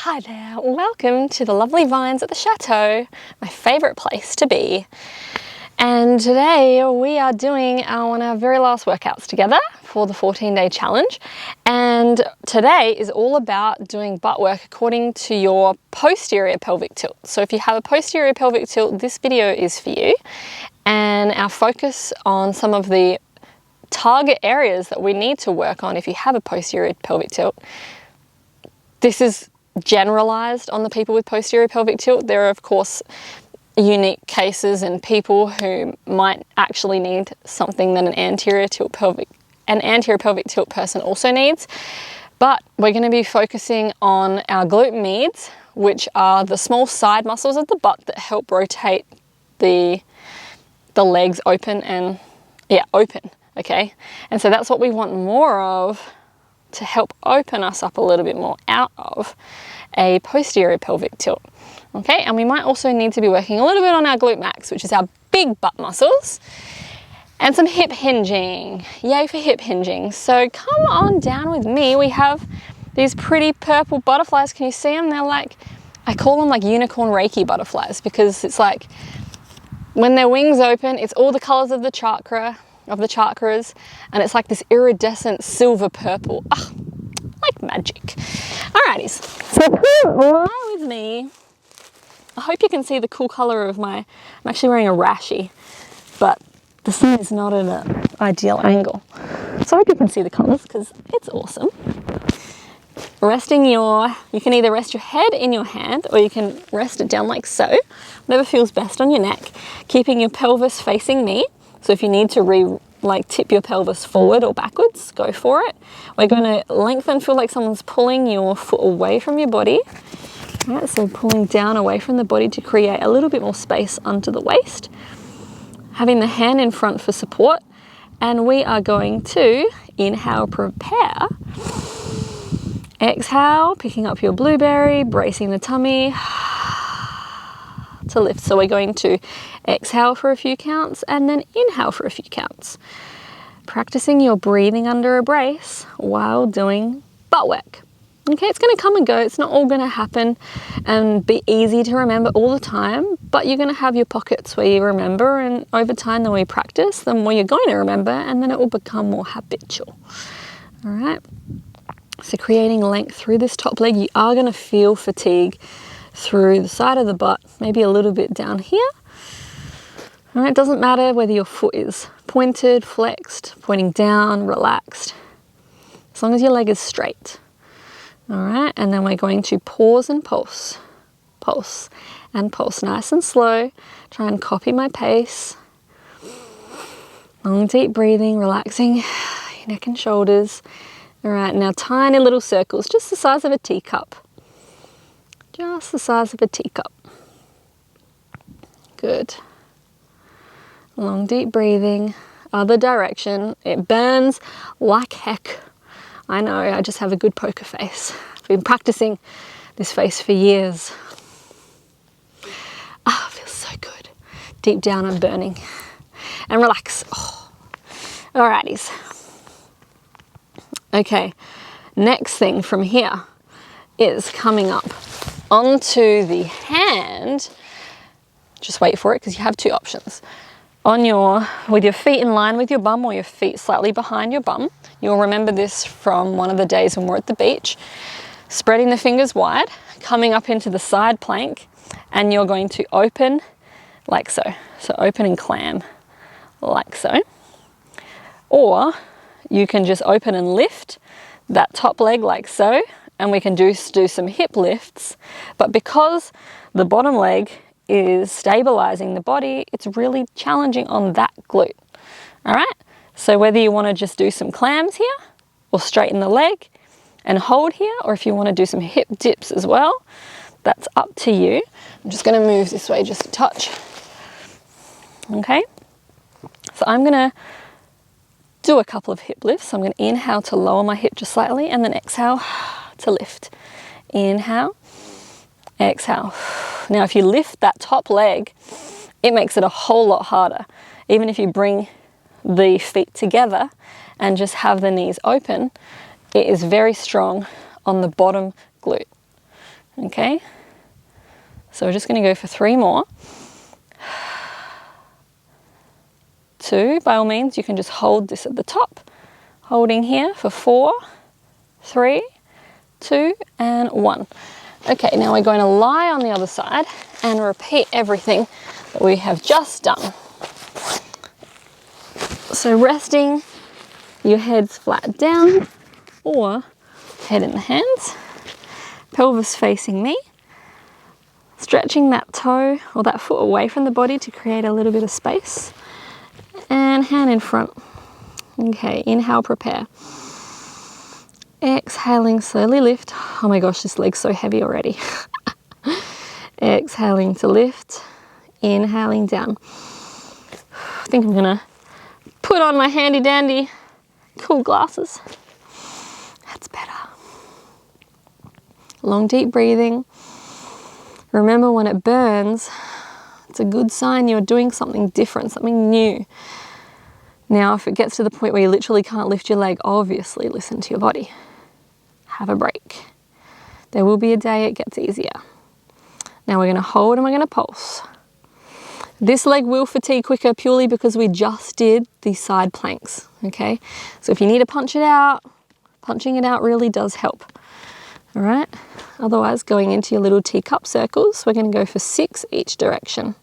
Hi there, welcome to the lovely vines at the chateau, my favourite place to be. And today we are doing one of our very last workouts together for the 14-day challenge. And today is all about doing butt work according to your posterior pelvic tilt. So if you have a posterior pelvic tilt, this video is for you. And our focus on some of the target areas that we need to work on if you have a posterior pelvic tilt. This is generalized on the people with posterior pelvic tilt. There are of course unique cases and people who might actually need something that an anterior pelvic tilt person also needs. But we're going to be focusing on our glute medians, which are the small side muscles of the butt that help rotate the legs open and open. Okay, and so that's what we want more of, to help open us up a little bit more out of a posterior pelvic tilt. Okay, and we might also need to be working a little bit on our glute max, which is our big butt muscles, and some hip hinging. Yay for hip hinging. So come on down with me. We have these pretty purple butterflies. Can you see them? They're like, I call them like unicorn Reiki butterflies, because it's like when their wings open, it's all the colors of the chakras, and it's like this iridescent silver purple. Like magic. Alrighties, so come along with me. I hope you can see the cool color of I'm actually wearing a rashie, but the sun is not at an ideal angle. So I hope you can see the colors, because it's awesome. You can either rest your head in your hand, or you can rest it down like so, whatever feels best on your neck, keeping your pelvis facing me. So if you need to tip your pelvis forward or backwards, go for it. We're going to lengthen, feel like someone's pulling your foot away from your body. All right, so pulling down away from the body to create a little bit more space under the waist. Having the hand in front for support. And we are going to inhale, prepare. Exhale, picking up your blueberry, bracing the tummy to lift. So we're going to exhale for a few counts and then inhale for a few counts. Practicing your breathing under a brace while doing butt work. Okay, it's going to come and go. It's not all going to happen and be easy to remember all the time, but you're going to have your pockets where you remember, and over time, the more you practice, the more you're going to remember, and then it will become more habitual. All right. So creating length through this top leg, you are going to feel fatigue through the side of the butt, maybe a little bit down here. All right, it doesn't matter whether your foot is pointed, flexed, pointing down, relaxed, as long as your leg is straight. All right, and then we're going to pause and pulse, pulse and pulse, nice and slow. Try and copy my pace. Long, deep breathing, relaxing your neck and shoulders. All right, now tiny little circles, just the size of a teacup. Just the size of a teacup. Good. Long, deep breathing. Other direction. It burns like heck. I know, I just have a good poker face. I've been practicing this face for years. Ah, feels so good. Deep down I'm burning. And relax. Oh. Alrighties. Okay, next thing from here is coming up onto the hand. Just wait for it, because you have two options. With your feet in line with your bum, or your feet slightly behind your bum. You'll remember this from one of the days when we're at the beach. Spreading the fingers wide, coming up into the side plank, and you're going to open like so. So open and clam like so. Or you can just open and lift that top leg like so, and we can do some hip lifts. But because the bottom leg is stabilizing the body, it's really challenging on that glute. All right, so whether you want to just do some clams here, or straighten the leg and hold here, or if you want to do some hip dips as well, that's up to you. I'm just going to move this way just a touch. Okay, so I'm going to do a couple of hip lifts. I'm going to inhale to lower my hip just slightly, and then exhale to lift. Inhale, exhale. Now if you lift that top leg, it makes it a whole lot harder. Even if you bring the feet together and just have the knees open, it is very strong on the bottom glute. Okay, so we're just going to go for 3 more. 2, by all means, you can just hold this at the top. Holding here for 4, 3, 2, and 1. Okay, now we're going to lie on the other side and repeat everything that we have just done. So resting, your head's flat down or head in the hands, pelvis facing me, stretching that toe or that foot away from the body to create a little bit of space, and hand in front. Okay, inhale, prepare. Exhaling, slowly lift. Oh my gosh, this leg's so heavy already. Exhaling to lift, inhaling down. I think I'm gonna put on my handy dandy cool glasses. That's better. Long, deep breathing. Remember, when it burns, it's a good sign you're doing something different, something new. Now, if it gets to the point where you literally can't lift your leg, obviously listen to your body. Have a break. There will be a day it gets easier. Now we're going to hold and we're going to pulse. This leg will fatigue quicker purely because we just did the side planks, okay? So if you need to punch it out, punching it out really does help, all right? Otherwise, going into your little teacup circles, we're going to go for 6 each direction.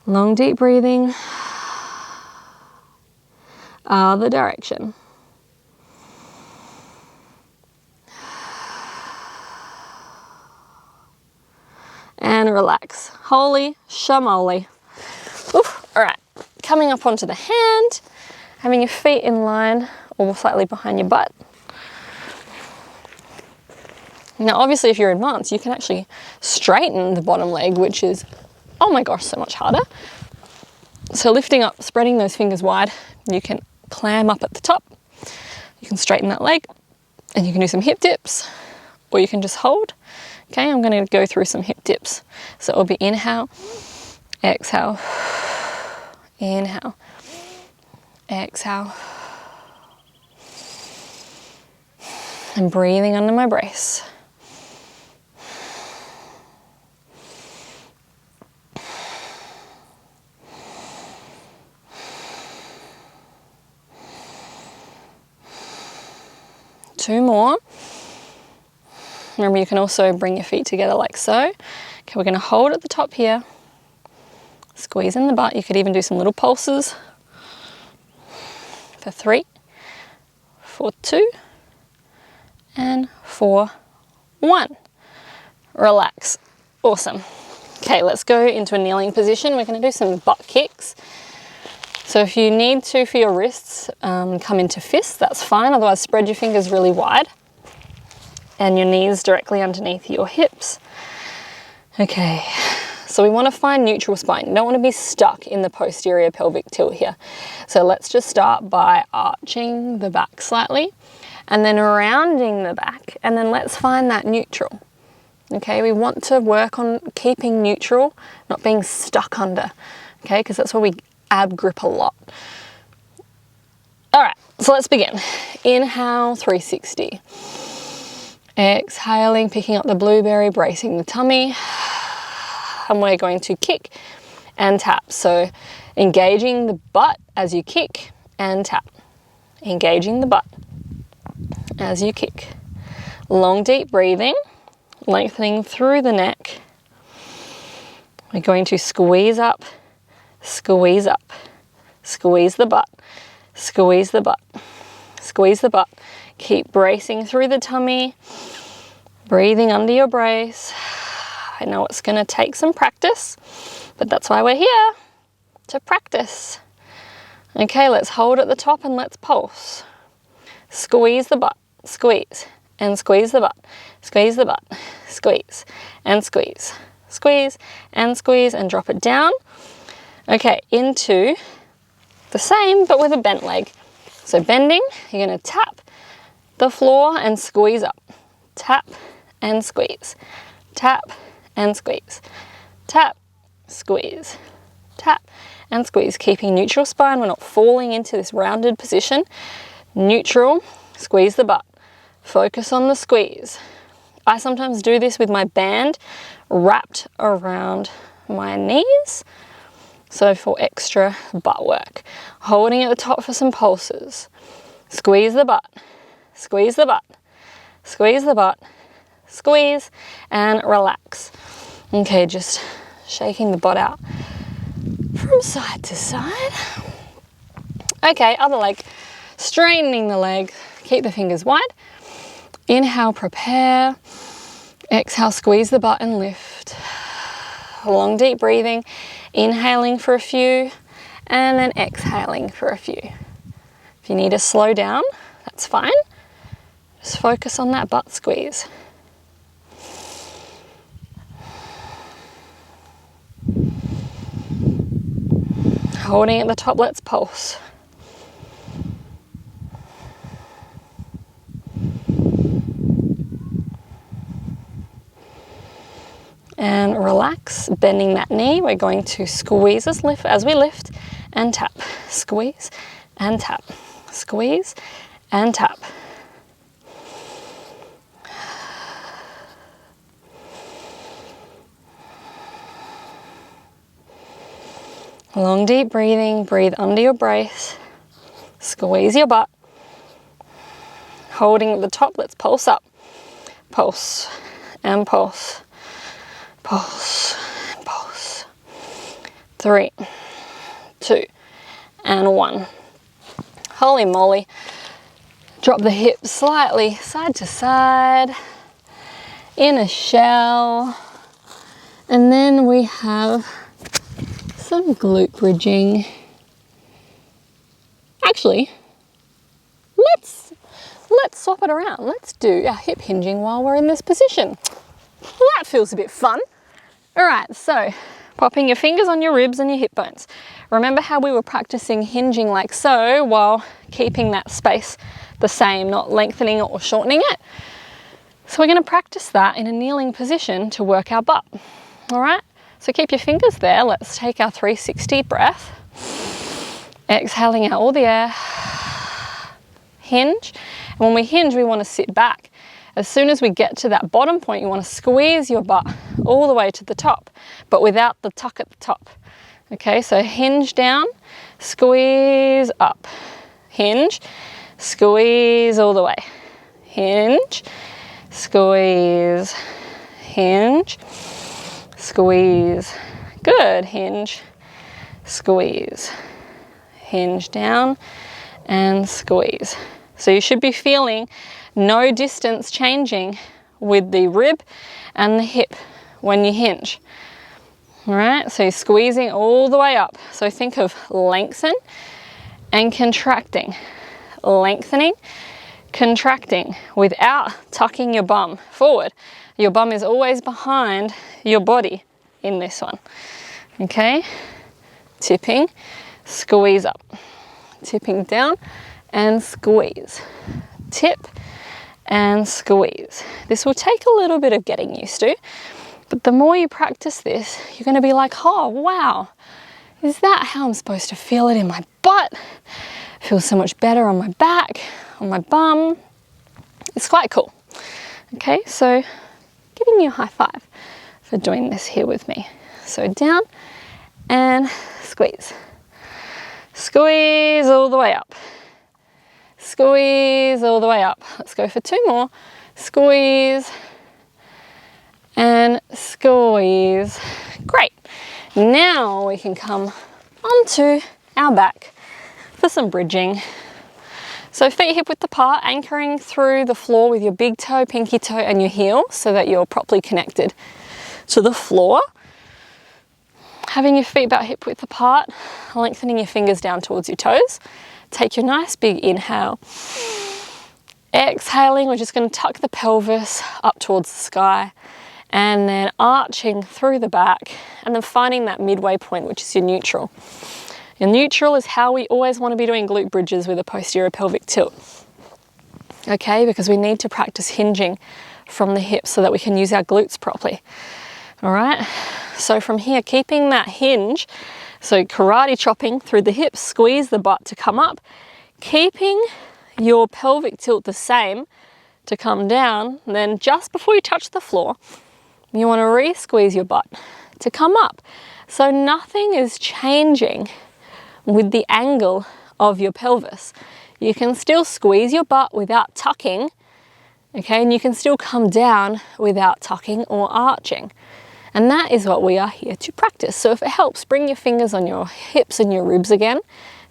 Long, deep breathing. Other direction. And relax. Holy shamoly. Oof. All right, coming up onto the hand, having your feet in line or slightly behind your butt. Now, obviously, if you're advanced, you can actually straighten the bottom leg, which is, oh my gosh, so much harder. So lifting up, spreading those fingers wide, you can clam up at the top. You can straighten that leg and you can do some hip dips, or you can just hold. Okay, I'm going to go through some hip dips. So it will be inhale, exhale, inhale, exhale, and breathing under my brace. Two more. Remember, you can also bring your feet together like so. Okay, we're going to hold at the top here. Squeeze in the butt. You could even do some little pulses. For 3, for 2, and for 1. Relax. Awesome. Okay, let's go into a kneeling position. We're going to do some butt kicks. So if you need to for your wrists, come into fists, that's fine. Otherwise, spread your fingers really wide and your knees directly underneath your hips. Okay, so we want to find neutral spine. You don't want to be stuck in the posterior pelvic tilt here. So let's just start by arching the back slightly and then rounding the back, and then let's find that neutral. Okay, we want to work on keeping neutral, not being stuck under, okay, because that's where we ab grip a lot. All right, so let's begin. Inhale, 360. Exhaling, picking up the blueberry, bracing the tummy. And we're going to kick and tap. So engaging the butt as you kick and tap. Engaging the butt as you kick. Long, deep breathing, lengthening through the neck. We're going to squeeze up, squeeze up, squeeze the butt, squeeze the butt, squeeze the butt. Keep bracing through the tummy, breathing under your brace. I know it's going to take some practice, but that's why we're here, to practice. Okay, let's hold at the top and let's pulse. Squeeze the butt, squeeze, and squeeze the butt, squeeze the butt, squeeze, and squeeze, squeeze, and squeeze, and drop it down. Okay, into the same, but with a bent leg. So bending, you're going to tap the floor and squeeze up. Tap and squeeze. Tap and squeeze. Tap, squeeze. Tap and squeeze. Keeping neutral spine. We're not falling into this rounded position. Neutral, squeeze the butt. Focus on the squeeze. I sometimes do this with my band wrapped around my knees. So for extra butt work. Holding at the top for some pulses. Squeeze the butt, squeeze the butt, squeeze the butt, squeeze and relax. Okay, just shaking the butt out from side to side. Okay, other leg. Straightening the leg, keep the fingers wide. Inhale, prepare. Exhale, squeeze the butt and lift. Long, deep breathing. Inhaling for a few, and then exhaling for a few. If you need to slow down, that's fine. Just focus on that butt squeeze. Holding at the top, let's pulse. And relax, bending that knee. We're going to squeeze as we lift and tap. Squeeze and tap. Squeeze and tap. Long, deep breathing. Breathe under your brace. Squeeze your butt. Holding at the top, let's pulse up. Pulse and pulse. Pulse and pulse. 3, 2, and 1. Holy moly. Drop the hips slightly side to side in a shell. And then we have some glute bridging. Actually, let's swap it around. Let's do our hip hinging while we're in this position. Well, that feels a bit fun. All right, so popping your fingers on your ribs and your hip bones. Remember how we were practicing hinging like so while keeping that space the same, not lengthening it or shortening it? So we're going to practice that in a kneeling position to work our butt. All right, so keep your fingers there. Let's take our 360 breath. Exhaling out all the air. Hinge. And when we hinge, we want to sit back. As soon as we get to that bottom point, you want to squeeze your butt all the way to the top, but without the tuck at the top. Okay, so hinge down, squeeze up, hinge, squeeze all the way, hinge, squeeze, hinge, squeeze, good, hinge, squeeze, hinge down and squeeze. So you should be feeling no distance changing with the rib and the hip when you hinge. All right, so you're squeezing all the way up. So think of lengthen and contracting. Lengthening, contracting without tucking your bum forward. Your bum is always behind your body in this one. Okay, tipping, squeeze up. Tipping down and squeeze. Tip and squeeze. This will take a little bit of getting used to, but the more you practice this, you're going to be like, oh wow, is that how I'm supposed to feel it in my butt? It feels so much better on my back, on my bum. It's quite cool. Okay, so giving you a high five for doing this here with me. So down and squeeze. Squeeze all the way up. Squeeze all the way up. Let's go for 2 more. Squeeze and squeeze. Great. Now we can come onto our back for some bridging. So feet hip width apart, anchoring through the floor with your big toe, pinky toe and your heel so that you're properly connected to the floor. Having your feet about hip width apart, lengthening your fingers down towards your toes. Take your nice big inhale. Exhaling, we're just going to tuck the pelvis up towards the sky and then arching through the back and then finding that midway point, which is your neutral. Your neutral is how we always want to be doing glute bridges with a posterior pelvic tilt. Okay, because we need to practice hinging from the hips so that we can use our glutes properly. All right, so from here, keeping that hinge, so karate chopping through the hips, squeeze the butt to come up, keeping your pelvic tilt the same to come down, then just before you touch the floor, you want to re-squeeze your butt to come up. So nothing is changing with the angle of your pelvis. You can still squeeze your butt without tucking, okay, and you can still come down without tucking or arching. And that is what we are here to practice. So if it helps, bring your fingers on your hips and your ribs again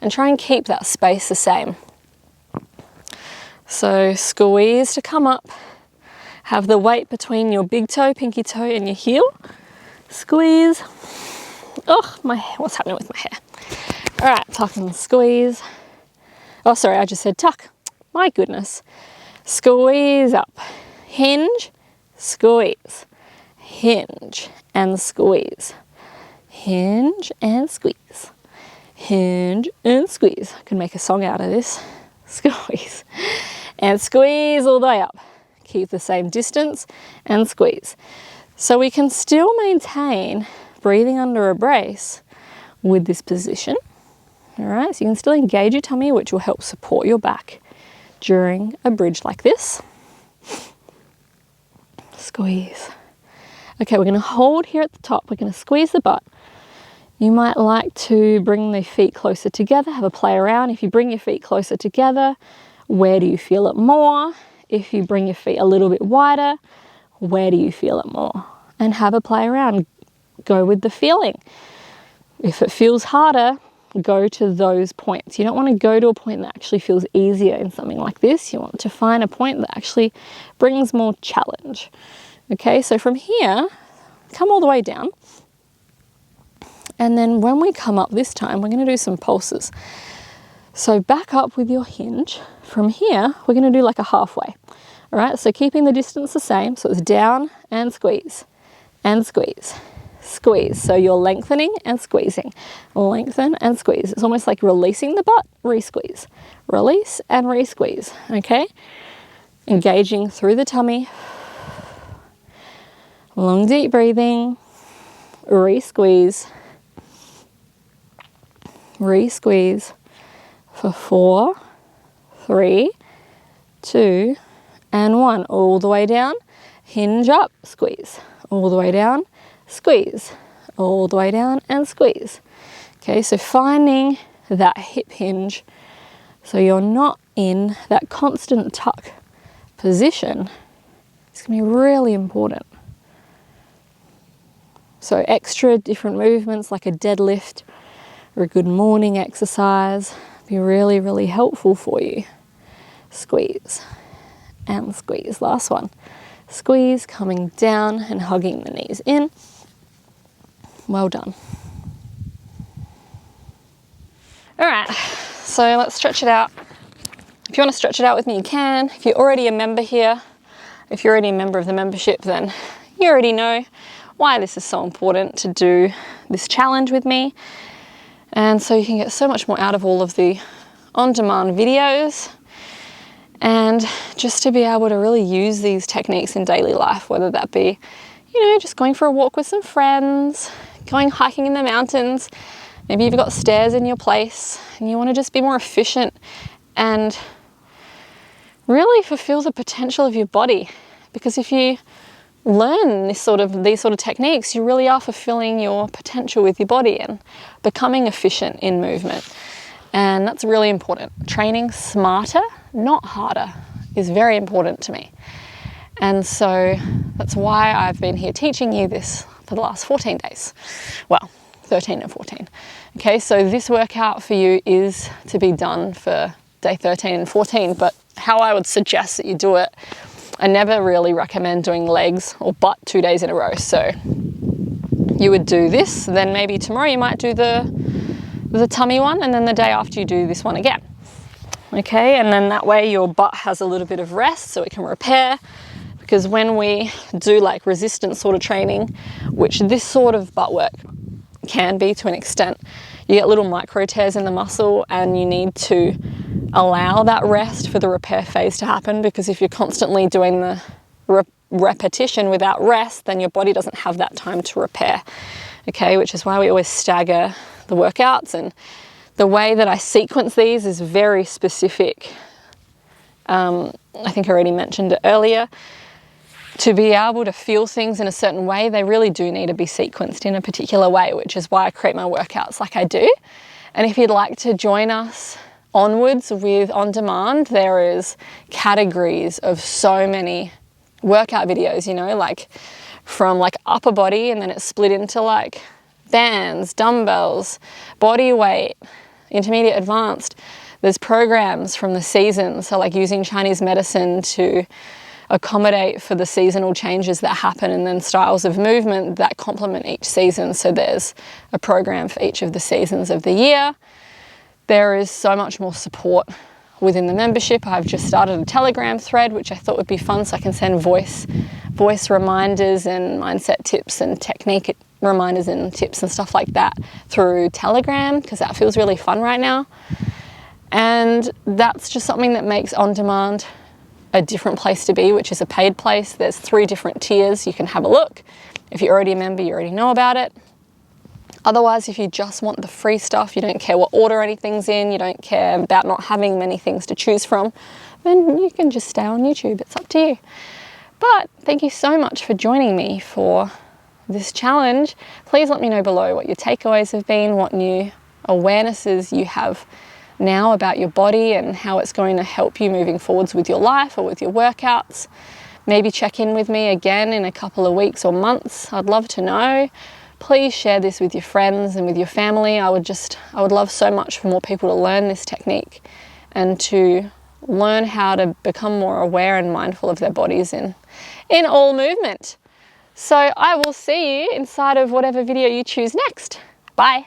and try and keep that space the same. So squeeze to come up. Have the weight between your big toe, pinky toe, and your heel. Squeeze. Oh, what's happening with my hair? All right, tuck and squeeze. Oh, sorry, I just said tuck. My goodness. Squeeze up. Hinge, squeeze. Hinge and squeeze. Hinge and squeeze. Hinge and squeeze. I can make a song out of this. Squeeze. And squeeze all the way up. Keep the same distance and squeeze. So we can still maintain breathing under a brace with this position. All right, so you can still engage your tummy, which will help support your back during a bridge like this. Squeeze. Okay, we're going to hold here at the top. We're going to squeeze the butt. You might like to bring the feet closer together, have a play around. If you bring your feet closer together, where do you feel it more? If you bring your feet a little bit wider, where do you feel it more? And have a play around. Go with the feeling. If it feels harder, go to those points. You don't want to go to a point that actually feels easier in something like this. You want to find a point that actually brings more challenge. Okay, so from here, come all the way down. And then when we come up this time, we're going to do some pulses. So back up with your hinge. From here, we're going to do like a halfway. All right, so keeping the distance the same. So it's down and squeeze, squeeze. So you're lengthening and squeezing. Lengthen and squeeze. It's almost like releasing the butt, re-squeeze. Release and re-squeeze, okay? Engaging through the tummy. Long, deep breathing. Re-squeeze. Re-squeeze for 4, 3, 2, and 1. All the way down. Hinge up, squeeze. All the way down, squeeze. All the way down and squeeze. Okay, so finding that hip hinge so you're not in that constant tuck position is going to be really important. So extra different movements like a deadlift or a good morning exercise be really, really helpful for you. Squeeze and squeeze. Last one. Squeeze, coming down and hugging the knees in. Well done. All right, so let's stretch it out. If you want to stretch it out with me, you can. If you're already a member here, if you're already a member of the membership, then you already know why this is so important to do this challenge with me. And so you can get so much more out of all of the on-demand videos, and just to be able to really use these techniques in daily life, whether that be, you know, just going for a walk with some friends, going hiking in the mountains, maybe you've got stairs in your place and you want to just be more efficient and really fulfill the potential of your body. Because if you learn these sort of techniques, you really are fulfilling your potential with your body and becoming efficient in movement. And that's really important. Training smarter, not harder, is very important to me. And so that's why I've been here teaching you this for the last 14 days. Well, 13 and 14. Okay, so this workout for you is to be done for day 13 and 14, but how I would suggest that you do it, I never really recommend doing legs or butt 2 days in a row. So you would do this, then maybe tomorrow you might do the tummy one, and then the day after you do this one again. Okay, and then that way your butt has a little bit of rest so it can repair. Because when we do like resistance sort of training, which this sort of butt work can be to an extent, you get little micro tears in the muscle and you need to allow that rest for the repair phase to happen, because if you're constantly doing the repetition without rest, then your body doesn't have that time to repair. Okay, which is why we always stagger the workouts, and the way that I sequence these is very specific I think I already mentioned it earlier, to be able to feel things in a certain way, they really do need to be sequenced in a particular way, which is why I create my workouts like I do. And if you'd like to join us onwards with On Demand, there is categories of so many workout videos, you know, like from like upper body, and then it's split into like bands, dumbbells, body weight, intermediate, advanced. There's programs from the seasons, so like using Chinese medicine to accommodate for the seasonal changes that happen, and then styles of movement that complement each season. So there's a program for each of the seasons of the year. There is so much more support within the membership. I've just started a Telegram thread, which I thought would be fun, so I can send voice reminders and mindset tips and technique reminders and tips and stuff like that through Telegram, because that feels really fun right now. And that's just something that makes On Demand a different place to be, which is a paid place. There's 3 different tiers. You can have a look. If you're already a member, you already know about it. Otherwise, if you just want the free stuff, you don't care what order anything's in, you don't care about not having many things to choose from, then you can just stay on YouTube. It's up to you. But thank you so much for joining me for this challenge. Please let me know below what your takeaways have been, what new awarenesses you have now about your body and how it's going to help you moving forwards with your life or with your workouts. Maybe check in with me again in a couple of weeks or months. I'd love to know. Please share this with your friends and with your family. I would love so much for more people to learn this technique and to learn how to become more aware and mindful of their bodies in all movement. So I will see you inside of whatever video you choose next. Bye.